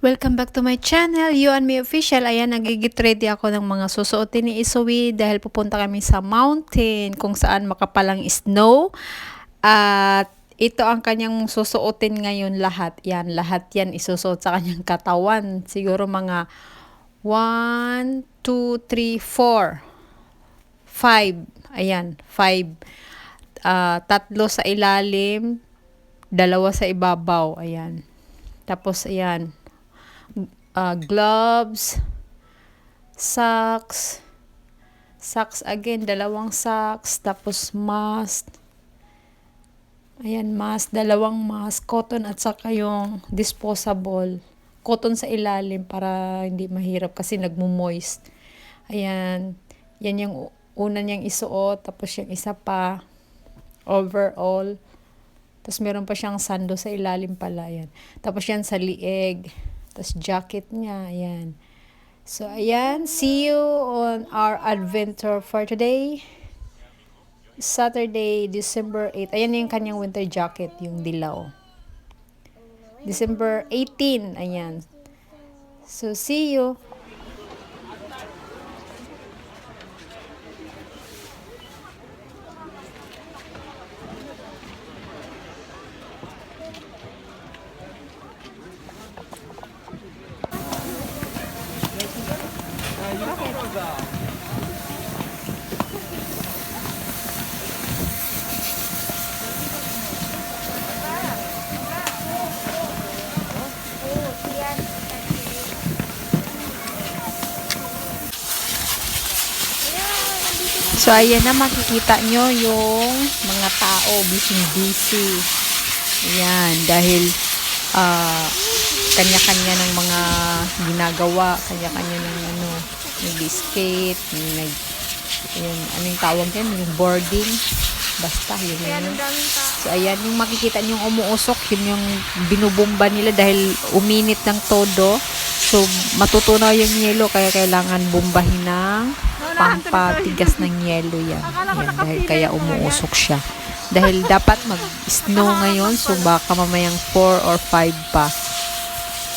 Welcome back to my channel, You and Me Official. Ayan, nagigit ready ako ng mga susuotin ni Isuwi dahil pupunta kami sa mountain kung saan makapalang snow. At ito ang kanyang susuotin ngayon lahat. Lahat yan isusuot sa kanyang katawan. Siguro mga 1, 2, 3, 4, 5. Ayan, 5. Tatlo sa ilalim, dalawa sa ibabaw. Ayan. Tapos, ayan. Gloves, socks again, dalawang socks, tapos mask, ayan, mask, dalawang mask, cotton at saka yung disposable, cotton sa ilalim para hindi mahirap kasi nagmo-moist. Ayan, yan yung una niyang isuot, tapos yung isa pa, overall, tapos meron pa siyang sando sa ilalim pala, ayan. Tapos yan sa lieg. Tapos jacket niya, ayan. So, ayan. See you on our adventure for today. Saturday, December 8. Ayan yung kanyang winter jacket, yung dilaw. December 18, ayan. So, see you. So, ayan na, makikita nyo yung mga tao, busy. Ayan, dahil kanya-kanya ng mga ginagawa, kanya-kanya ng nag-skate, anong tawag yan, yung boarding, basta, yun. So, ayan, yung makikita nyo yung umuusok, yun yung binubumba nila dahil uminit ng todo. So, matutunaw yung yelo, kaya kailangan bumbahin ng pampatigas ng yelo yan. Ayan, dahil kaya umuusok siya. Dahil dapat mag-snow ngayon, so baka mamayang 4 or 5 pa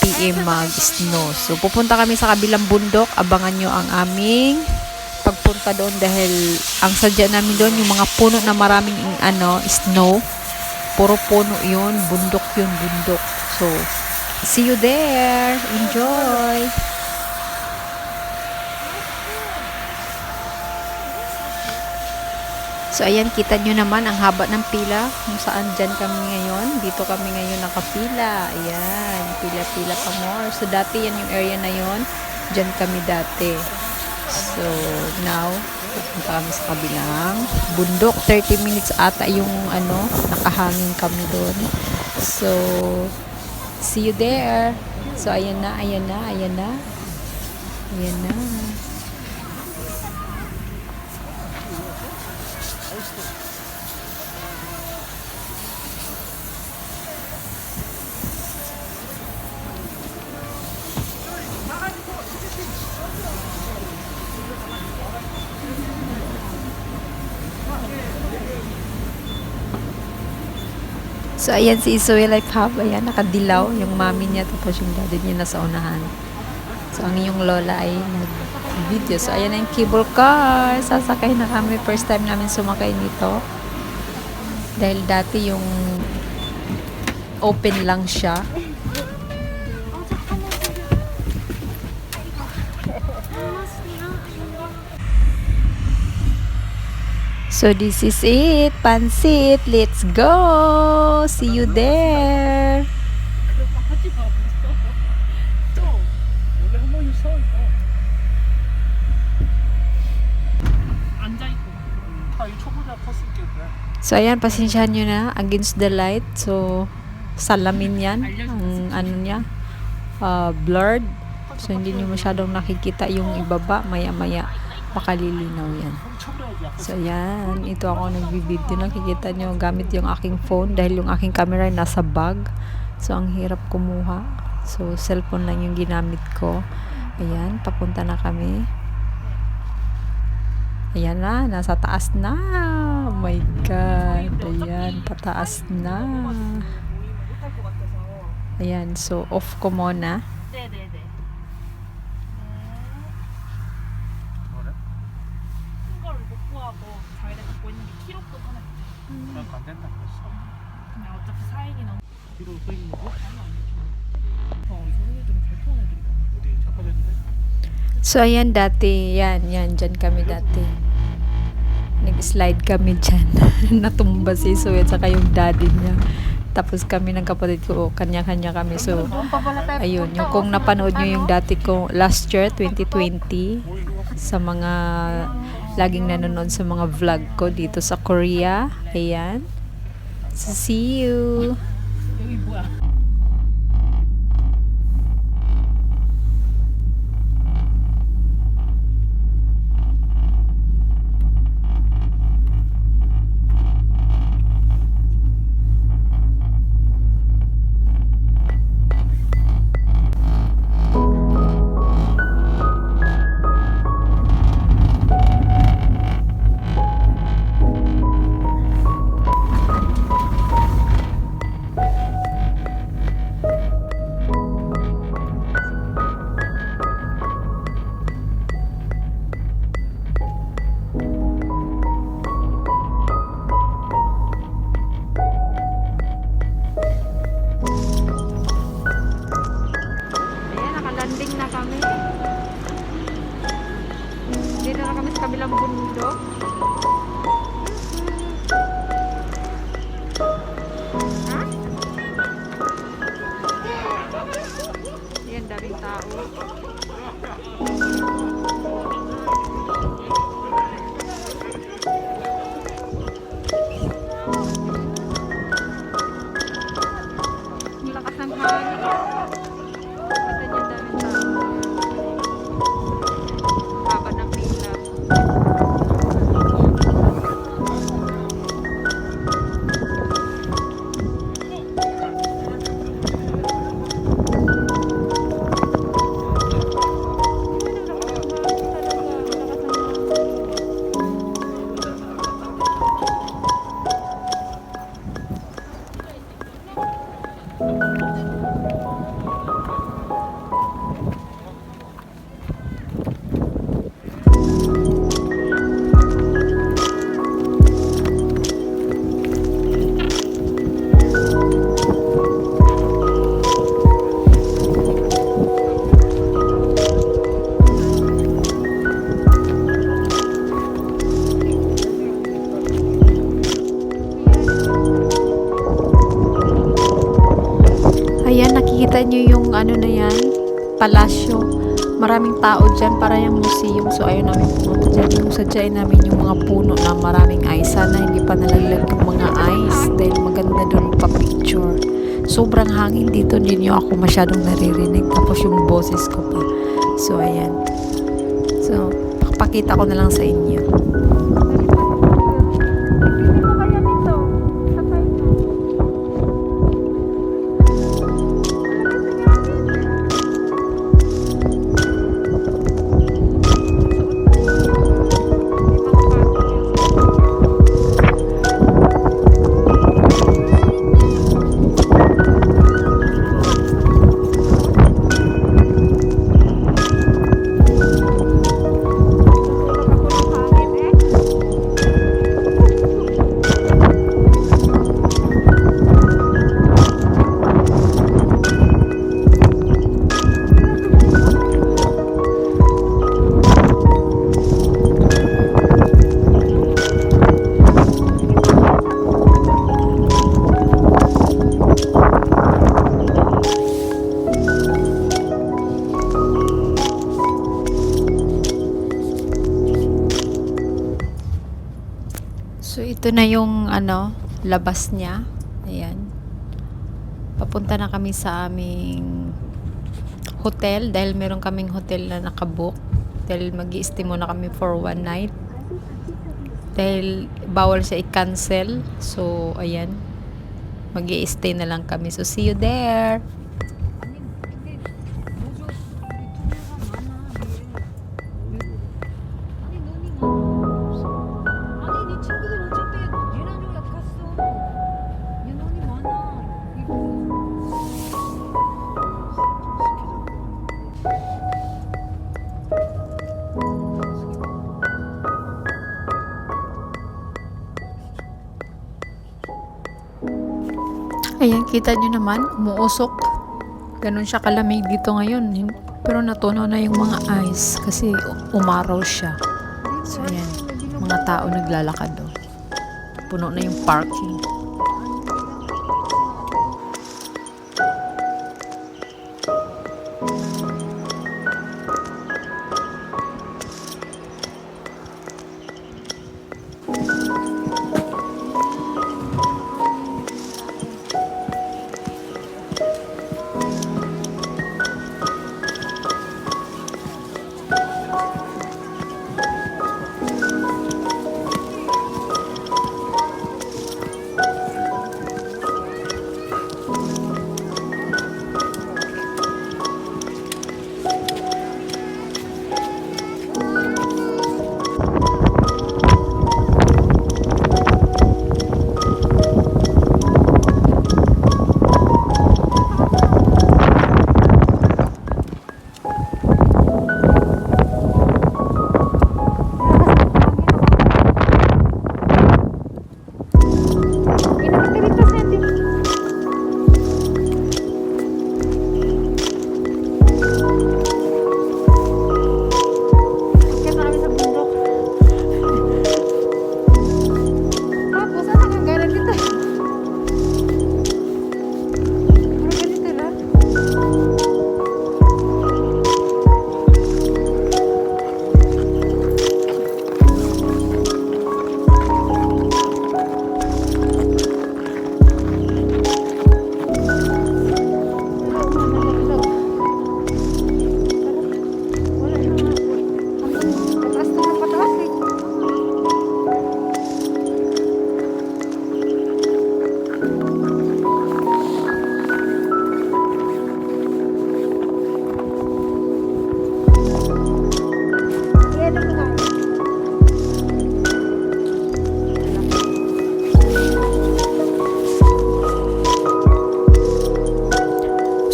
PM mag-snow. So, pupunta kami sa kabilang bundok. Abangan nyo ang aming pagpunta doon dahil ang sadya namin doon, yung mga puno na maraming snow. Puro puno yun. Bundok yun, bundok. So, see you there. Enjoy! So, ayan, kita nyo naman ang haba ng pila kung saan dyan kami ngayon. Dito kami ngayon nakapila. Ayan, pila-pila pa more. So, dati yan yung area na yon. Dyan kami dati. So, now, pupunta kami sa kabilang bundok. 30 minutes ata yung nakahangin kami doon. So, see you there. So, ayan na. So, ayan si Isuwi Life Hub. Ayan, nakadilaw. Yung mami niya, tapos yung daddy niya nasa unahan. So, ang iyong lola ay nag-video. So, ayan na yung cable car. Sasakay na kami. First time namin sumakay nito. Dahil dati yung open lang siya. So, this is it. Pansit. Let's go. See you there. So, ayan. Pasensyahan nyo na. Against the light. So, salamin yan. Ang niya. Blurred. So, hindi nyo masyadong nakikita yung ibaba. Maya-maya. Pakalilinaw yan. So, ayan. Ito ako nag-video. Nakikita nyo gamit yung aking phone dahil yung aking camera ay nasa bag. So, ang hirap kumuha. So, cellphone lang yung ginamit ko. Ayan. Papunta na kami. Ayan na. Nasa taas na. Oh my God. Ayan. Pataas na. Ayan. So, off ko muna. 네네네. 네. 뭐래? 큰 걸 못 구하고 자기네 갖고 있는 게 키로급 하나 있대. 그럼 안 된다 그랬어. 그냥 어차피 4인이 넘. 뒤로 서 있는 거? 저런 애들은 잘 타는 애들이다. 어디 착각했는데? So, ayan dati, yan, dyan kami dati. Nag-slide kami dyan. Natumba si Sue at saka yung daddy niya. Tapos kami ng kapatid ko, kanya-kanya kami. So, ayun, yung kung napanood nyo yung dati ko, last year, 2020, sa mga, laging nanonood sa mga vlog ko dito sa Korea. Ayan. So, see you! 여기 뭐야? Ayan, nakalanding na kami. Dito na kami sa kabilang bundok. Ha? Ayan, daming tao. Ang lakas ng hangin. Kita niyo, daming tao. Haba ng pila. Ayan, nakikita nyo yung ano na yan, palasyo. Maraming tao dyan, para yung museum. So, ayaw namin pumunta dyan. Yung sadyain namin yung mga puno na maraming ice. Sana hindi pa nalaglag yung mga ice dahil maganda doon pa-picture. Sobrang hangin dito, hindi nyo ako masyadong naririnig. Tapos yung boses ko pa. So, ayan. So, pakita ko na lang sa inyo. So, ito na yung ano, labas niya. Ayan. Papunta na kami sa aming hotel dahil meron kaming hotel na nakabook. Dahil mag-i-stay muna kami for one night. Dahil bawal siya i-cancel. So, ayan. Mag-i-stay na lang kami. So, see you there! Ayan, kita nyo naman, umuusok. Ganun siya kalamig dito ngayon. Pero natunaw na yung mga ice kasi umaraw siya. So ayan, mga tao naglalakad doon. Puno na yung parking.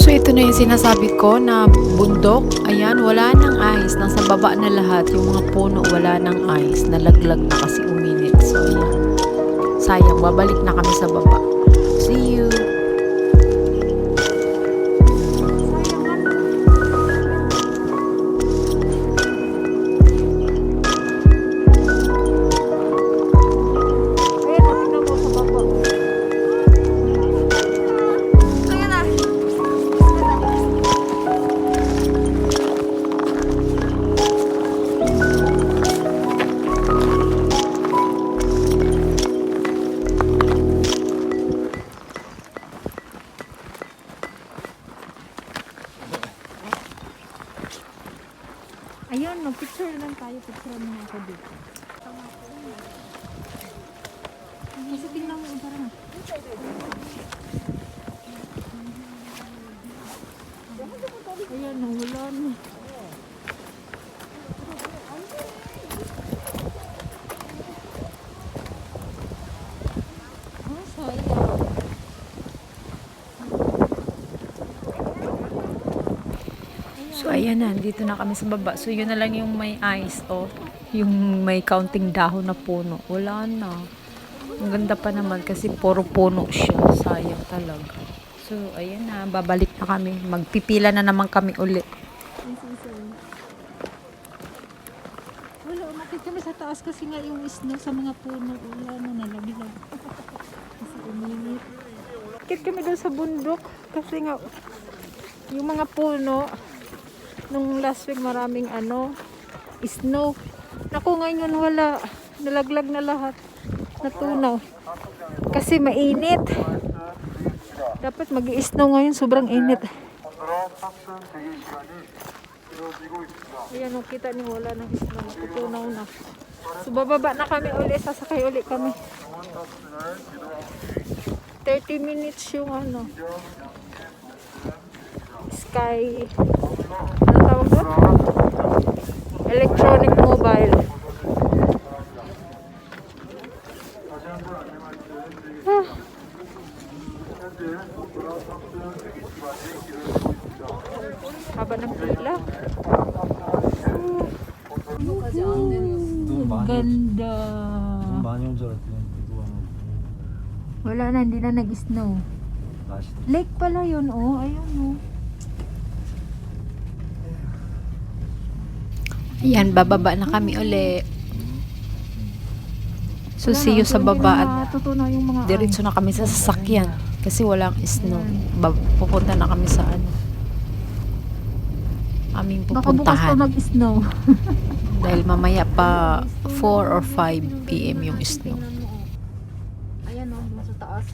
So ito na yung sinasabi ko na bundok. Ayan, wala nang ice. Nasa baba na lahat. Yung mga puno wala nang ice. Nalaglag na kasi uminit. So ayan. Sayang, babalik na kami sa baba. See you! Ayun, mag-picture lang tayo. Picture mo ako dito. Kasi tingnan mo, parang. Ayan, wala na. Oh, sayang. So ayan na, dito na kami sa baba. So yun na lang yung may ice, oh. Yung may counting dahon na puno. Wala na. Ang ganda pa naman kasi puro puno siya. Sayang talaga. So ayan na, babalik na kami. Magpipila na naman kami uli. Wala, umakit kami sa taas kasi nga yung snow sa mga puno. Wala na, nalaglag. Kasi uminit. Akit kami doon sa bundok kasi nga yung mga puno nung last week maraming snow. Naku, ngayon wala. Nalaglag na lahat. Natunaw. Kasi mainit. Dapat mag-i-snow ngayon. Sobrang init. Ayan, kita niyo wala ng snow. Natutunaw na. So, bababa na kami uli. Sasakay uli kami. 30 minutes yung Sky. Ano tawag doon? Electronic mobile. Haba ng pila. Ganda. 많이 온 줄 알았더니 누가 Wala na, hindi na nag-snow. 맛있다. Lake pala yun, oh. Ayun, oh. Ayan, bababa na kami uli. So, see you sa baba at Tutunaw yung mga diretso na kami sa sasakyan. Kasi walang snow. Pupunta na kami sa ano. Aming Baka bukas pa pupuntahan. mag-snow. Dahil mamaya pa 4 or 5 p.m. yung snow. Ayan, oh. Doon sa taas.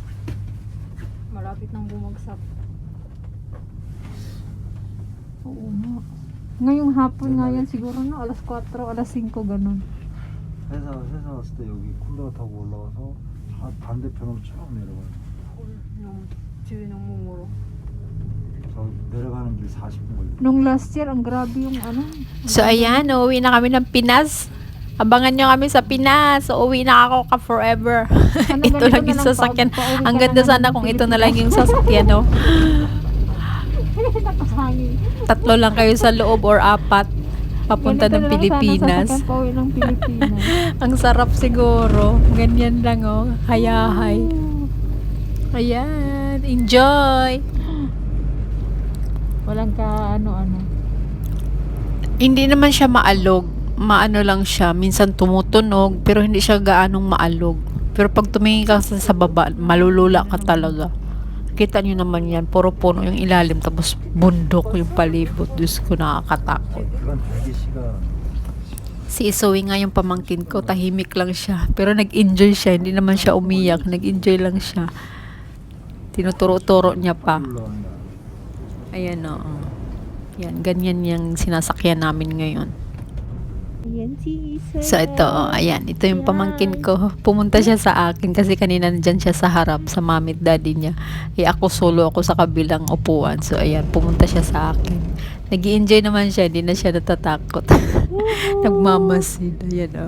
Malapit nang bumagsak. Oo nga. Ngayong hapon nga yan siguro no, alas 4, alas 5 ganun. 회사 왔을 때 여기 쿨러 타고 올라가서 반대편으로 쭉 내려가요. Yung chill ng mumuro. 저 내려가는 길 40분 걸려요. Nung last year, ang grabe yung ano. So, ayan. Uuwi na kami ng Pinas. Abangan nyo kami sa Pinas. So, uwi na ako ka forever. Sana Ito ganito lang na yung lang, sasakyan. pauwi ka Ang na ganda naman sana ng kung ito na lang yung sasakyan, no? Nakahangin. 3 lang kayo sa loob or 4. Papunta ng Pilipinas. Sana sasakyan pauwi ng Pilipinas. Ang sarap siguro. Ganyan lang, oh. Hayahay. Ayan. Enjoy! Walang ka ano-ano. Hindi naman siya maalog. Maano lang siya. Minsan tumutunog, pero hindi siya gaanong maalog. Pero pag tumingin ka sa baba, malulula ka talaga. Kita nyo naman yan. Puro puno yung ilalim. Tapos bundok yung palibot. Diyos ko, nakakatakot. 그건 대기 시간. Si Isoy nga yung pamangkin ko. Tahimik lang siya. Pero nag-enjoy siya. Hindi naman siya umiyak. Nag-enjoy lang siya. Tinuturo-turo niya pa. 올라온다. Ayan o. Yan, ganyan yung sinasakyan namin ngayon. Ayan si Isa. So ito, ayan, ito yung pamangkin ko. Pumunta siya sa akin kasi kanina nandyan siya sa harap sa mami at daddy niya. Ako solo ako sa kabilang upuan. So ayan, pumunta siya sa akin. Nag-i-enjoy naman siya, hindi na siya natatakot. Nagmamasid. Ayan o.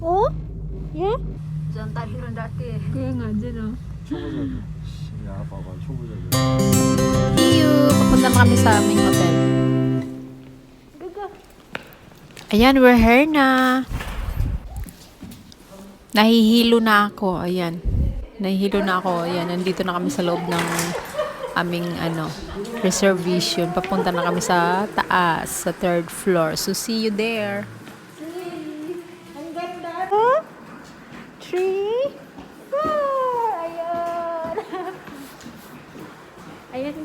Oh? Yeah? Diyan tayo rin dati. Kaya nga, dyan oh. 초보자들. 야, 봐봐, 초보자들. See you! Papunta na kami sa aming hotel. Ayan, we're here na. Nahihilo na ako. Ayan. Nahihilo na ako. Ayan, nandito na kami sa loob ng aming reservation. Papunta na kami sa taas, sa 3rd floor. So, see you there. Ang ganda. 3, 4. Ayan. Ayan.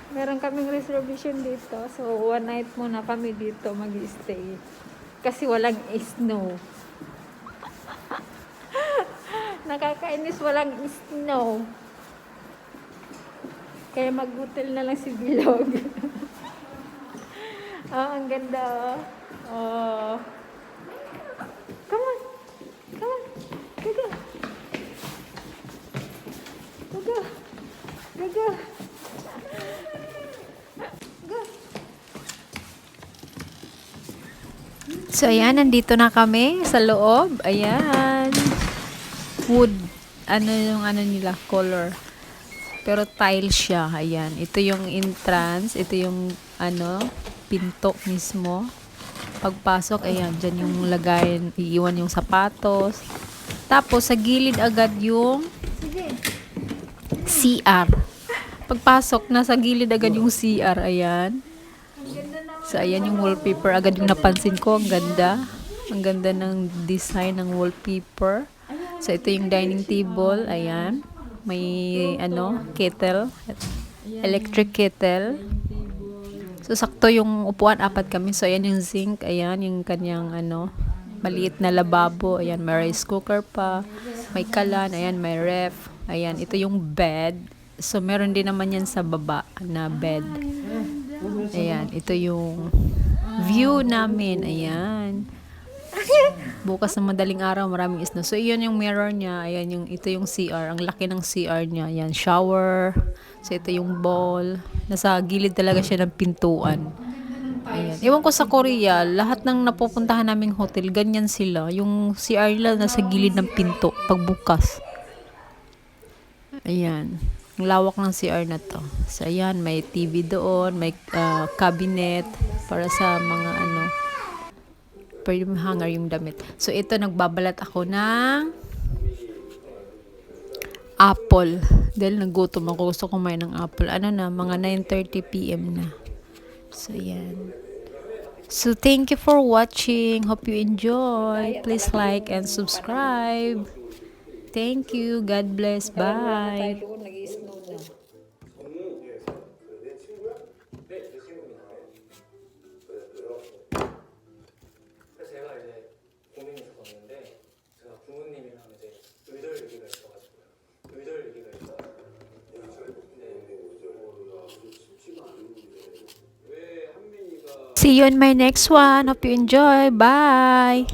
Meron kaming reservation dito. So, one night muna kami dito mag-stay. Kasi walang snow. Nakakainis, walang snow. Kaya mag-hotel na lang si Bilog. Ang ganda. Oh. Come on. Come on. Gaga. Gaga. Gaga. So, ayan, nandito na kami sa loob. Ayan. Wood. Ano yung nila, color. Pero tile siya. Ayan. Ito yung entrance. Ito yung, pinto mismo. Pagpasok, ayan, dyan yung lagayan, iiwan yung sapatos. Tapos, sa gilid agad yung CR. Pagpasok, nasa gilid agad yung CR. Ayan. So, ayan yung wallpaper. Agad yung napansin ko. Ang ganda. Ang ganda ng design ng wallpaper. So, ito yung dining table. Ayan. May, kettle. Electric kettle. So, sakto yung upuan. 4 kami. So, ayan yung sink. Ayan yung kanyang, maliit na lababo. Ayan, may rice cooker pa. May kalan. Ayan, may ref. Ayan, ito yung bed. So, meron din naman yan sa baba na bed. Ayan, ito yung view namin. Ayan. Bukas ng madaling araw, maraming snow. So, iyon yung mirror niya. Ayan, ito yung CR. Ang laki ng CR niya. Ayan, shower. So, ito yung bowl. Nasa gilid talaga siya ng pintuan. Ayan. Ewan ko sa Korea, lahat ng napupuntahan naming hotel, ganyan sila. Yung CR nila nasa gilid ng pinto, pagbukas. Ayan. Ang lawak ng CR na to. So, ayan, may TV doon, may cabinet para sa mga pwede hanger yung damit. So, ito, nagbabalat ako ng apple. Dahil nagutom ako. Gusto kumain ng apple. Ano na, mga 9:30 p.m. na. So, yan. So, thank you for watching. Hope you enjoy. Please like and subscribe. Thank you. God bless. Bye. 그래서 제가 이제 고민해서 걷는데 제가 부모님이랑 이제 의절 얘기가 있어가지고요. 의절 얘기가 있어. See you in my next one. Hope you enjoy. Bye.